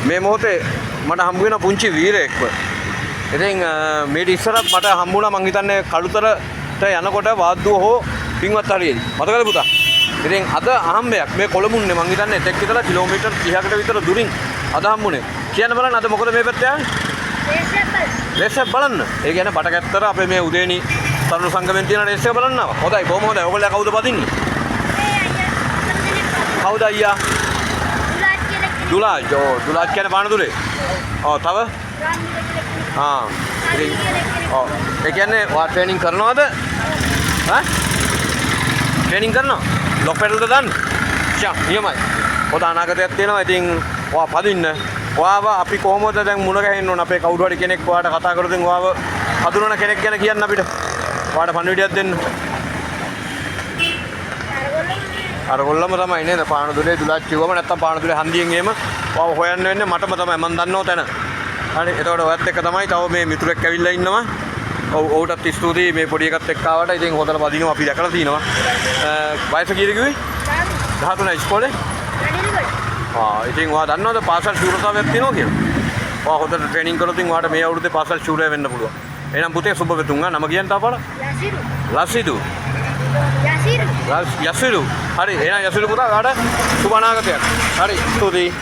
මේ මොහොතේ මට හම්බ වෙන පුංචි වීරයෙක්ව. ඉතින් මේට ඉස්සරත් මට හම්බුණා මං හිතන්නේ කළුතරට යනකොට වාද්දුව හෝ පින්වත් හරියේදී. මතකද පුතා? ඉතින් අද අහම්බයක් මේ කොළඹුන්නේ මං හිතන්නේ එතෙක් ඉතලා කිලෝමීටර් 30කට විතර දුරින් අද හම්බුනේ. කියන්න බලන්න අද මොකද මේ පැත්තේ යන්නේ? රේස් එක බලන්න. ඒ කියන්නේ බටකැත්තර අපේ මේ උදේනි තරුණ සංගමෙන් තියෙන රේස් එක බලන්න ආවා. හොඳයි බොහොම හොඳයි. ඔයගොල්ලෝ කවුද පදින්නේ? කවුද අයියා? දුලාජ්. දුලාජ් කියන්නේ පානදුරේ. තව? ඉතින් ඒ කියන්නේ වා ට්‍රේනින් කරනවද? ට්‍රේනින් කරනවා? ලොක් පෙඩල්ද දාන්න? ෂා නියමයි. ඔත අනාගතයක් තියෙනවා. ඉතින් ඔයා පදින්න. ඔයාව අපි කොහොමද දැන් මුණ ගැහෙන්න ඕන අපේ කවුරු හරි කෙනෙක් ඔයාට කතා කරොත් ඔයාව හඳුනන කෙනෙක් ගැන කියන්න අපිට. ඔයාට පණිවිඩයක් දෙන්න. අරගොල්ලම තමයි නේද පානදුරේ දුලාජ් කිව්වම නැත්තම් පානදුරේ හන්දියෙන් එහෙම ඔයාව හොයන්න වෙන්නේ මටම තමයි මම දන්නව තැන. හරි එතකොට ඔයත් එක්ක තමයි තව මේ මිතුරෙක් ඇවිල්ලා ඉන්නවා. ඔව්ටත් ස්තුතියි මේ පොඩි එකත් එක්ක ආවට. ඉතින් හොදලා වදිනවා අපි දැකලා තිනවා. වයස කීයද කිව්වේ? 13 ඉස්කෝලේ? ඉතින් ඔයා දන්නවද පාසල් ශූරතාවයක් තියෙනවා කියලා? ඔයා හොදට ට්‍රේනින් කරොත් ඔයාට මේ අවුරුද්දේ පාසල් ශූරය වෙන්න පුළුවන්. එහෙනම් පුතේ සුබ වෙතුන් නම කියන්න තාපල? යසිරු. යසිරු. හරි එහෙනම් යසිරු පුතා ඔයාට සුබ අනාගතයක්. හරි ස්තුතියි.